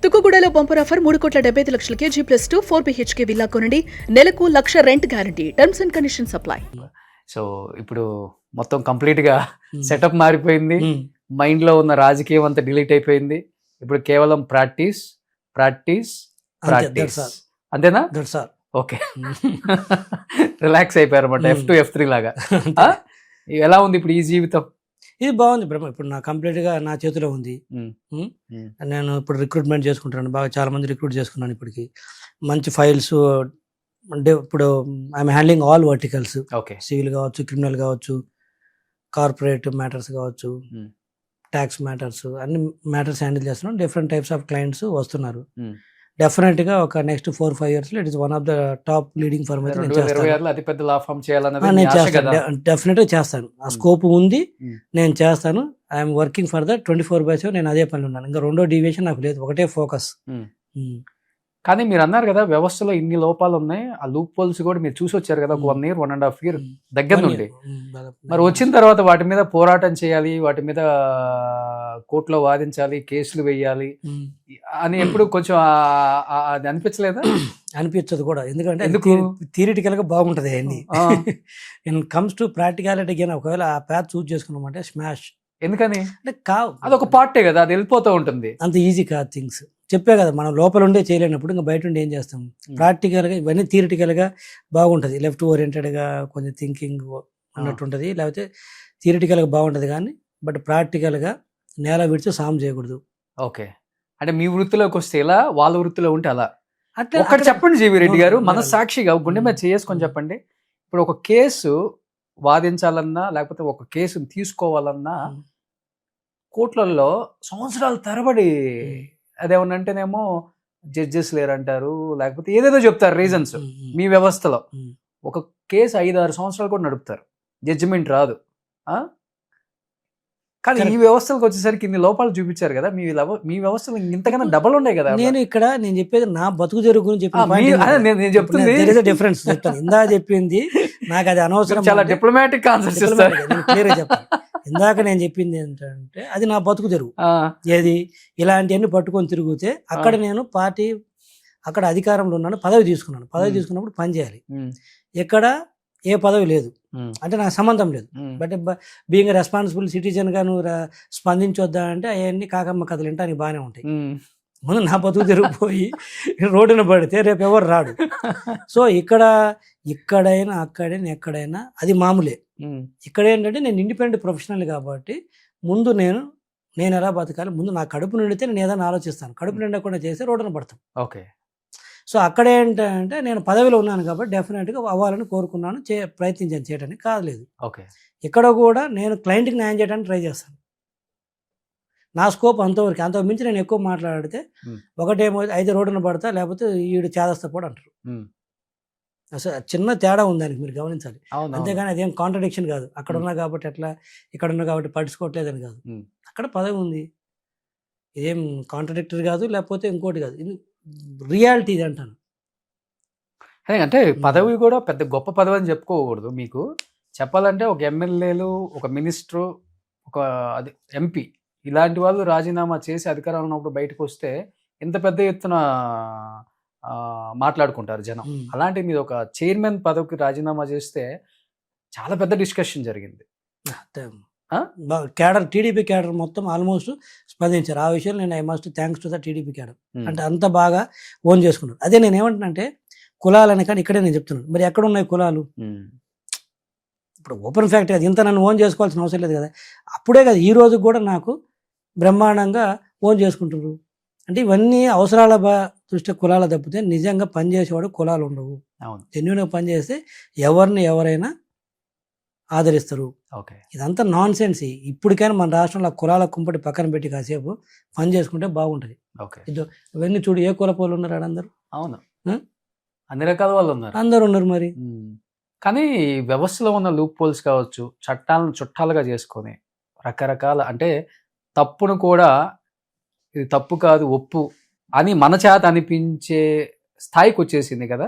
తుక్కుగూడలో bumper offer 3,75,00,000కే G+2 4 BHK villa కొనండి. నెలకు 1,00,000 rent guarantee. Terms and conditions apply. So ఇప్పుడు మొత్తం కంప్లీట్గా సెటప్ మారిపోయింది. మైండ్లో ఉన్న రాజకీయం అంతా డిలీట్ అయిపోయింది. ఇప్పుడు కేవలం ప్రాక్టీస్ ప్రాక్టీస్ ప్రాక్టీస్, అంతేనా? ఓకే, రిలాక్స్ అయిపోయారు అన్నమాట. F2 F3 లాగా. ఎలా ఉంది ఇప్పుడు ఈ జీవితం? ఇది బాగుంది బ్రహ్మ. ఇప్పుడు నా కంప్లీట్గా నా చేతిలో ఉంది. నేను ఇప్పుడు రిక్రూట్మెంట్ చేసుకుంటాను. బాగా చాలా మంది రిక్రూట్ చేసుకున్నాను. ఇప్పటికి మంచి ఫైల్స్ అంటే ఇప్పుడు I'm handling all verticals. Okay, civil కావచ్చు, క్రిమినల్ కావచ్చు, కార్పొరేట్ మ్యాటర్స్ కావచ్చు, ట్యాక్స్ మ్యాటర్స్, అన్ని మ్యాటర్స్ హ్యాండిల్ చేస్తున్నాను. డిఫరెంట్ టైప్స్ ఆఫ్ క్లయింట్స్ వస్తున్నారు. డెఫినెట్గా ఒక next 4-5 years it is one of the top leading firm అయితే నేను డెఫినెట్గా చేస్తాను. ఆ స్కోప్ ఉంది, నేను చేస్తాను. I'm working for the 24/7. నేను అదే పని ఉన్నాను. ఇంకా రెండో డీవియేషన్ నాకు లేదు, ఒకటే ఫోకస్. కానీ మీరు అన్నారు కదా వ్యవస్థలో ఇన్ని లోపాలు ఉన్నాయి, ఆ లూప్ హోల్స్ కూడా మీరు చూసి వచ్చారు కదా, ఒక 1 year 1.5 year దగ్గర నుండి. మరి వచ్చిన తర్వాత వాటి మీద పోరాటం చేయాలి, వాటి మీద కోర్టులో వాదించాలి, కేసులు వేయాలి అని ఎప్పుడు కొంచెం అది అనిపించలేదా? అనిపించదు కూడా, ఎందుకంటే థియరిటికల్ గా బాగుంటది అన్ని. కమ్స్ టు ప్రాక్టికాలిటీ గా ఒకవేళ ఆ ప్యాత్ చూస్ చేసుకున్నామంటే స్మాష్. ఎందుకని అంటే కావు, అదొక పార్టే కదా, అది వెళ్ళిపోతూ ఉంటుంది. అంత ఈజీ కాదు థింగ్స్. చెప్పే కదా, మనం లోపల ఉండే చేయలేనప్పుడు ఇంకా బయట ఉండి ఏం చేస్తాం? ప్రాక్టికల్గా ఇవన్నీ థియరిటికల్గా బాగుంటుంది, లెఫ్ట్ ఓరియంటెడ్గా కొంచెం థింకింగ్ అన్నట్టు ఉంటుంది, లేకపోతే థియరిటికల్గా బాగుంటుంది. కానీ బట్ ప్రాక్టికల్గా నేల విడిచి సాము చేయకూడదు. ఓకే, అంటే మీ వృత్తిలోకి వస్తే ఎలా, వాళ్ళ వృత్తిలో ఉంటే అలా. అట్లా ఒకటి చెప్పండి జీవి రెడ్డి గారు, మనస్సాక్షిగా గుండె మీద చేసుకొని చెప్పండి. ఇప్పుడు ఒక కేసు వాదించాలన్నా లేకపోతే ఒక కేసును తీసుకోవాలన్నా కోర్టులలో సంవత్సరాల తరబడి, అదేమన్నంటేనేమో జడ్జెస్ లేరంటారు, లేకపోతే ఏదేదో చెప్తారు రీజన్స్. మీ వ్యవస్థలో ఒక కేసు 5-6 సంవత్సరాలు కూడా నడుపుతారు, జడ్జిమెంట్ రాదు. కానీ ఈ వ్యవస్థలకు వచ్చేసరికి ఇన్ని లోపాలు చూపించారు కదా, మీ వ్యవస్థలు ఇంతకన్నా డబల్ ఉన్నాయి కదా. నేను చెప్పేది నా బతుకు తెరుగు గురించి నేను చెప్తుంది డిఫరెన్స్ చెప్తాను. ఇందా చెప్పింది నాకు అది అనవసరం, చాలా డిప్లొమాటిక్ ఆన్సర్స్ ఇస్తారు. క్లియర్గా చెప్పాను. ఇందాక నేను చెప్పింది ఏంటంటే అది నా బతుకు తెరుగు. ఏది ఇలాంటివన్నీ పట్టుకొని తిరిగితే అక్కడ నేను పార్టీ, అక్కడ అధికారంలో ఉన్నాను, పదవి తీసుకున్నాను. పదవి తీసుకున్నప్పుడు పని చేయాలి. ఎక్కడ ఏ పదవి లేదు, అంటే నాకు సంబంధం లేదు. బట్ బీయింగ్ రెస్పాన్సిబుల్ సిటిజన్గా నువ్వు స్పందించొద్దా అంటే అవన్నీ కాకమ్మ కథలు వింటానికి బాగానే ఉంటాయి. ముందు నా బతుకు తిరిగిపోయి రోడ్డున పడితే రేపు ఎవరు రాడు. సో ఇక్కడైనా అక్కడైనా ఎక్కడైనా అది మామూలే. ఇక్కడ ఏంటంటే నేను ఇండిపెండెంట్ ప్రొఫెషనల్ కాబట్టి ముందు నేను ఎలా బతకాలి, ముందు నా కడుపు నిండితే నేను ఏదైనా ఆలోచిస్తాను. కడుపు నిండకుండా చేస్తే రోడ్డున పడతాం. ఓకే, సో అక్కడ ఏంటంటే నేను పదవిలో ఉన్నాను కాబట్టి డెఫినెట్గా అవ్వాలని కోరుకున్నాను, ప్రయత్నించాను, చేయడానికి కాలేదు. ఓకే, ఇక్కడ కూడా నేను క్లయింట్కి న్యాయం చేయడానికి ట్రై చేస్తాను. నా స్కోప్ అంతవరకు, అంతకు మించి నేను ఎక్కువ మాట్లాడితే ఒకటేమో అయితే రోడ్డున పడతా, లేకపోతే ఈడు చేదస్తపోడు అంటారు. అసలు చిన్న తేడా ఉంది దానికి, మీరు గమనించాలి. అంతేగాని అదేం కాంట్రడిక్షన్ కాదు. అక్కడ ఉన్నా కాబట్టి ఎట్లా, ఇక్కడ ఉన్నా కాబట్టి పట్టించుకోవట్లేదని కాదు. అక్కడ పదవి ఉంది, ఇదేం కాంట్రడిక్టరీ కాదు, లేకపోతే ఇంకోటి కాదు, ఇది రియాలిటీ ఇది అంటాను. అంటే పదవి కూడా పెద్ద గొప్ప పదవి అని చెప్పుకోకూడదు. మీకు చెప్పాలంటే ఒక ఎమ్మెల్యేలు, ఒక మినిస్టరు, ఒక ఎంపీ ఇలాంటి వాళ్ళు రాజీనామా చేసి అధికారంలో ఉన్నప్పుడు బయటకు వస్తే ఎంత పెద్ద ఎత్తున మాట్లాడుకుంటారు జనం. అలాంటి మీద ఒక చైర్మన్ పదవికి రాజీనామా చేస్తే చాలా పెద్ద డిస్కషన్ జరిగింది. క్యాడర్, టీడీపీ క్యాడర్ మొత్తం ఆల్మోస్ట్ స్పందించారు ఆ విషయంలో. నేను I must thanks to the TDP cadre. అంటే అంత బాగా ఓన్ చేసుకున్నారు. అదే నేను ఏమంటున్నానంటే కులాలని, కానీ ఇక్కడే నేను చెప్తున్నాను, మరి ఎక్కడ ఉన్నాయి కులాలు? ఇప్పుడు ఓపెన్ ఫ్యాక్ట్ అది, ఇంత నన్ను ఓన్ చేసుకోవాల్సిన అవసరం లేదు కదా. అప్పుడే కదా ఈ రోజు కూడా నాకు బ్రహ్మాండంగా ఓన్ చేసుకుంటున్నారు. అంటే ఇవన్నీ అవసరాల దృష్టి కులాల తప్పితే నిజంగా పనిచేసేవాడు కులాలు ఉండవు. జెన్యూన్గా పనిచేస్తే ఎవరైనా ఆదరిస్తారు. ఇదంతా నాన్ సెన్స్. ఇప్పటికైనా మన రాష్ట్రంలో కులాల కుంపటి పక్కన పెట్టి కాసేపు పని చేసుకుంటే బాగుంటుంది. ఇవన్నీ చూడు, ఏ కుల పోలు ఉన్నారు అందరూ. అవును, అన్ని రకాల వాళ్ళు ఉన్నారు, అందరు ఉన్నారు. మరి కానీ వ్యవస్థలో ఉన్న లూప్ హోల్స్ కావచ్చు, చట్టాలను చుట్టాలుగా చేసుకొని రకరకాల, అంటే తప్పును కూడా ఇది తప్పు కాదు ఒప్పు అని మన చేత అనిపించే స్థాయికి వచ్చేసింది కదా.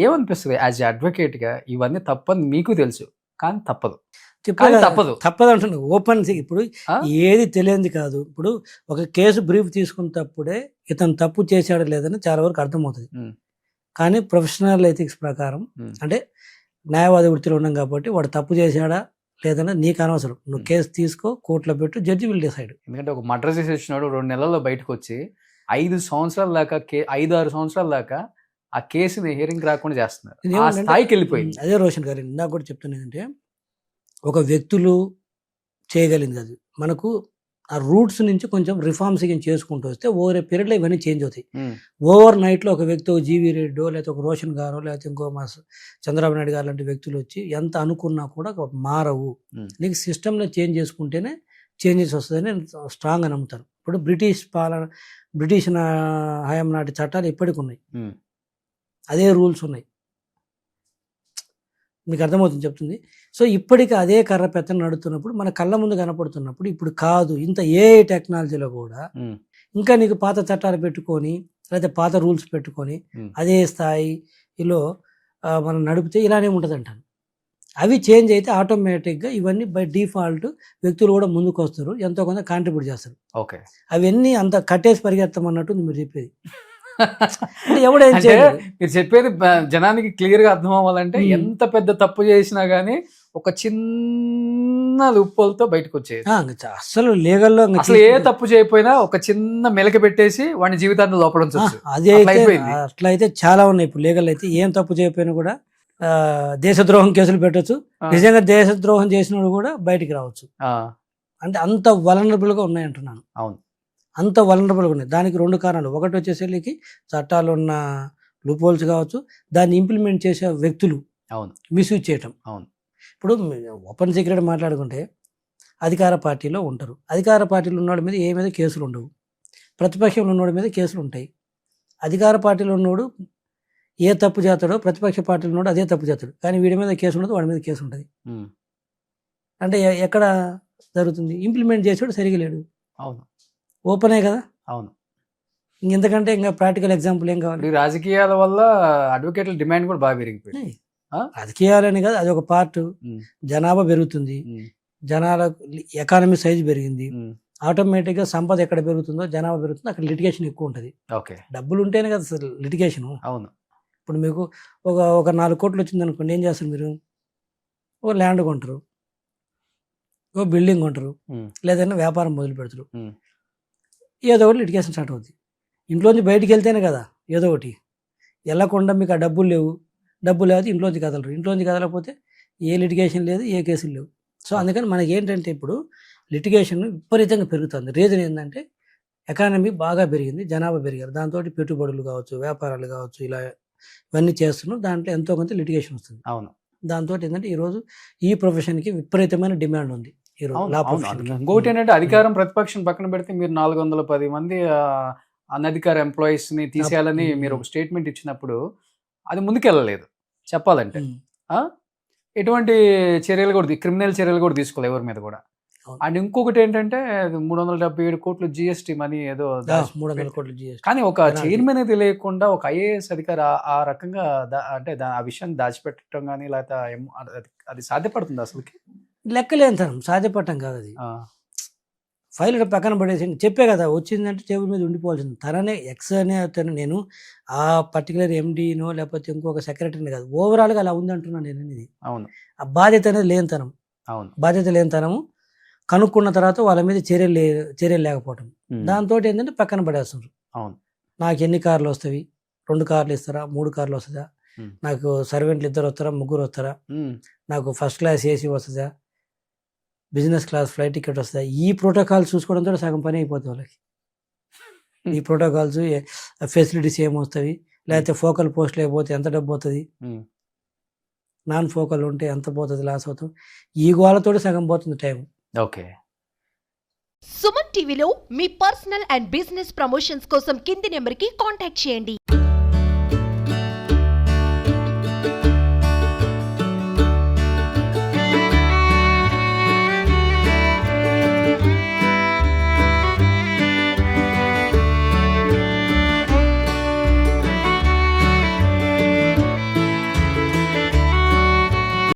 ఏమనిపిస్తుంది యాజ్ ఎ అడ్వకేట్గా? ఇవన్నీ తప్పని మీకు తెలుసు, కానీ తప్పదు. కానీ తప్పదు. తప్పదు అంటున్నా. ఓపెన్ ఇప్పుడు ఆ? ఏది తెలియంది కాదు. ఇప్పుడు ఒక కేసు బ్రీఫ్ తీసుకున్నప్పుడే ఇతను తప్పు చేశాడు లేదని చాలా వరకు అర్థమవుతుంది. ఉమ్. కానీ ప్రొఫెషనల్ ఎథిక్స్ ప్రకారం ఉమ్. అంటే న్యాయవాది వృత్తిలో ఉన్నాం కాబట్టి వాడు తప్పు చేశాడా లేదన్నా నీకు అనవసరం. నువ్వు కేసు తీసుకో, కోర్టులో పెట్టు, జడ్జి విల్ డిసైడ్. ఎందుకంటే ఒక మర్డర్ చేసి వచ్చినాడు 2 నెలల్లో బయటకు వచ్చి 5 సంవత్సరాల దాకా 5-6 సంవత్సరాల దాకా ఆ కేసుని హియరింగ్ రాకుండా చేస్తున్నారు. ఆ ఇదేమంటే- స్థాయికి వెళ్ళిపోయింది. అదే రోషన్ గారు ఇందాక కూడా చెప్తాను ఏంటంటే ఒక వ్యక్తులు చేయగలిగింది అది మనకు ఆ రూట్స్ నుంచి కొంచెం రిఫార్మ్స్ చేసుకుంటూ వస్తే ఓవర్ ఏ పీరియడ్లో ఇవన్నీ చేంజ్ అవుతాయి. ఉమ్. ఓవర్ నైట్లో ఒక వ్యక్తి ఒక జీవీ రెడ్డో లేకపోతే ఒక రోషన్ గారో లేకపోతే ఇంకో మా చంద్రబాబు నాయుడు గారు లాంటి వ్యక్తులు వచ్చి ఎంత అనుకున్నా కూడా మారవు. నీకు సిస్టంలో చేంజ్ చేసుకుంటేనే చేంజెస్ వస్తుందని నేను స్ట్రాంగ్గా నమ్ముతాను. ఇప్పుడు బ్రిటిష్ హయాం నాటి చట్టాలు ఇప్పటికి ఉన్నాయి, ఉమ్. అదే రూల్స్ ఉన్నాయి. మీకు అర్థమవుతుంది చెప్తుంది. సో ఇప్పటికీ అదే కర్ర పెత్తన నడుతున్నప్పుడు మన కళ్ళ ముందు కనపడుతున్నప్పుడు ఇప్పుడు కాదు ఇంత ఏఐ టెక్నాలజీలో కూడా ఉమ్. ఇంకా నీకు పాత చట్టాలు పెట్టుకొని లేకపోతే పాత రూల్స్ పెట్టుకొని అదే స్థాయిలో మనం నడిపితే ఇలానే ఉంటుంది అంటాను. అవి చేంజ్ అయితే ఆటోమేటిక్గా ఇవన్నీ బై డిఫాల్ట్ వ్యక్తులు కూడా ముందుకు వస్తారు, ఎంతో కొంత కాంట్రిబ్యూట్ చేస్తారు. ఓకే. అవన్నీ అంత కట్టేసి పరిగెత్తమన్నట్టు మీరు చెప్పేది. ఎవడేం అంటే చేయలేదు. మీరు చెప్పేది జనానికి క్లియర్ గా అర్థం అవ్వాలంటే ఎంత పెద్ద తప్పు చేసినా గానీ ఒక చిన్న లూప్హోల్తో బయటకు వచ్చేది. అసలు లీగల్లో అసలు ఏ తప్పు చేయకపోయినా ఒక చిన్న మెలక పెట్టేసి వాడి జీవితాన్ని లోపల ఉంచొచ్చు. అదే అట్లా అయిపోయింది. అట్లయితే చాలా ఉన్నాయి ఇప్పుడు లీగల్ అయితే. ఏం తప్పు చేయకపోయినా కూడా దేశద్రోహం కేసులు పెట్టచ్చు. నిజంగా దేశద్రోహం చేసిన కూడా బయటికి రావచ్చు. అంటే అంత వలనరబుల్గా ఉన్నాయంటున్నాను. అవును, అంత వలనరబుల్గా ఉన్నాయి. దానికి 2 కారణాలు. ఒకటి వచ్చేసరికి చట్టాలు ఉన్న లూప్హోల్స్ కావచ్చు, దాన్ని ఇంప్లిమెంట్ చేసే వ్యక్తులు అవును, మిస్యూజ్ చేయటం. అవును. ఇప్పుడు ఓపెన్ సీక్రెట్ మాట్లాడుకుంటే అధికార పార్టీలో ఉంటారు. అధికార పార్టీలో ఉన్నవాడి మీద ఏ మీద కేసులు ఉండవు, ప్రతిపక్షంలో ఉన్నవాడి మీద కేసులు ఉంటాయి. అధికార పార్టీలో ఉన్నవాడు ఏ తప్పు చేస్తాడో ప్రతిపక్ష పార్టీలో ఉన్నవాడు అదే తప్పు చేస్తాడు, కానీ వీడి మీద కేసు ఉండదు, వాడి మీద కేసు ఉంటుంది. అంటే ఎక్కడ జరుగుతుంది? ఇంప్లిమెంట్ చేసాడు సరిగా లేడు. అవును, ఓపెనే కదా. అవును. ఇంకెంతకంటే ఇంకా ప్రాక్టికల్ ఎగ్జాంపుల్ ఏం కావాలి? ఈ రాజకీయాల వల్ల అడ్వకేట్ల డిమాండ్ కూడా బాగా పెరిగిపోయింది. రాజకీయాలని కాదు, అది ఒక పార్ట్. జనాభా పెరుగుతుంది, జనాల ఎకానమీ సైజ్ పెరిగింది, ఆటోమేటిక్గా సంపద ఎక్కడ పెరుగుతుందో జనాభా పెరుగుతుందో అక్కడ లిటిగేషన్ ఎక్కువ ఉంటుంది. ఓకే, డబ్బులు ఉంటేనే కదా సార్ లిటిగేషన్. అవును. ఇప్పుడు మీకు ఒక 4 కోట్లు వచ్చింది అనుకోండి, ఏం చేస్తారు మీరు? ఓ ల్యాండ్ కొంటారు, ఓ బిల్డింగ్ కొంటారు, లేదన్నా వ్యాపారం మొదలు పెడతారు. ఏదో ఒకటి లిటిగేషన్ స్టార్ట్ అవుతుంది. ఇంట్లోంచి బయటికి వెళ్తేనే కదా ఏదో ఒకటి. వెళ్ళకుండా మీకు ఆ డబ్బులు లేవు, డబ్బులు లేకపోతే ఇంట్లోంచి కదలరు, ఇంట్లోంచి కదలకపోతే ఏ లిటిగేషన్ లేదు, ఏ కేసులు లేవు. సో అందుకని మనకి ఏంటంటే ఇప్పుడు లిటిగేషన్ విపరీతంగా పెరుగుతుంది. రీజన్ ఏంటంటే ఎకానమీ బాగా పెరిగింది, జనాభా పెరిగారు, దాంతో పెట్టుబడులు కావచ్చు, వ్యాపారాలు కావచ్చు, ఇలా ఇవన్నీ చేస్తున్నాం. దాంట్లో ఎంతో కొంత లిటిగేషన్ వస్తుంది. అవును. దాంతో ఏంటంటే ఈరోజు ఈ ప్రొఫెషన్కి విపరీతమైన డిమాండ్ ఉంది. ఇంకోటి ఏంటంటే అధికారం ప్రతిపక్షం పక్కన పెడితే మీరు 410 మంది అనధికార ఎంప్లాయీస్ ని తీసేయాలని మీరు ఒక స్టేట్మెంట్ ఇచ్చినప్పుడు అది ముందుకెళ్ళలేదు చెప్పాలంటే. ఎటువంటి చర్యలు కూడా క్రిమినల్ చర్యలు కూడా తీసుకోలేదు ఎవరి మీద కూడా. అండ్ ఇంకొకటి ఏంటంటే 377 కోట్లు జిఎస్టీ మనీ ఏదో 300 కోట్లు జిఎస్టీ. కానీ ఒక చైర్మన్ తెలియకుండా ఒక ఐఏఎస్ అధికారి ఆ రకంగా అంటే ఆ విషయాన్ని దాచిపెట్టడం కానీ లేకపోతే అది సాధ్యపడుతుంది అసలుకి? లెక్కలేంతనం సాధ్యపడటం కాదు అది. ఫైల్ పక్కన పడేసి చెప్పే కదా, వచ్చిందంటే టేబుల్ మీద ఉండిపోవాల్సింది. తననే ఎక్స్ అనే అతను, నేను ఆ పర్టికులర్ ఎండీనో లేకపోతే ఇంకొక సెక్రటరీని కాదు, ఓవరాల్గా అలా ఉందంటున్నాను నేను. ఇది అవును, ఆ బాధ్యత అనేది లేనితనం. అవును, బాధ్యత లేనితనము. కనుక్కున్న తర్వాత వాళ్ళ మీద చర్యలు లేకపోవటం, దాంతో ఏంటంటే పక్కన పడేస్తున్నారు. అవును. నాకు ఎన్ని కార్లు వస్తాయి, 2 కార్లు ఇస్తారా, 3 కార్లు వస్తుందా, నాకు సర్వెంట్లు 2 వస్తారా, 3 వస్తారా, నాకు ఫస్ట్ క్లాస్ ఏసీ వస్తుందా, బిజినెస్ క్లాస్ ఫ్లైట్ టికెట్ వస్తుందా, ఈ ప్రోటోకాల్స్ చూసుకోవడంతో సగం పని అయిపోతుంది వాళ్ళకి. ఈ ప్రోటోకాల్స్ ఫెసిలిటీస్ ఏమొస్తాయి, లేకపోతే ఫోకల్ పోస్ట్ లేకపోతే ఎంత డబ్బు అవుతుంది, నాన్ ఫోకల్ ఉంటే ఎంత పోతుంది, లాస్ అవుతుంది, ఈ గోళతో సగం పోతుంది టైం. ఓకే. సుమన్ టీవీలో మీ పర్సనల్ అండ్ బిజినెస్ ప్రమోషన్స్ కోసం కింది నెంబర్కి కాంటాక్ట్ చేయండి.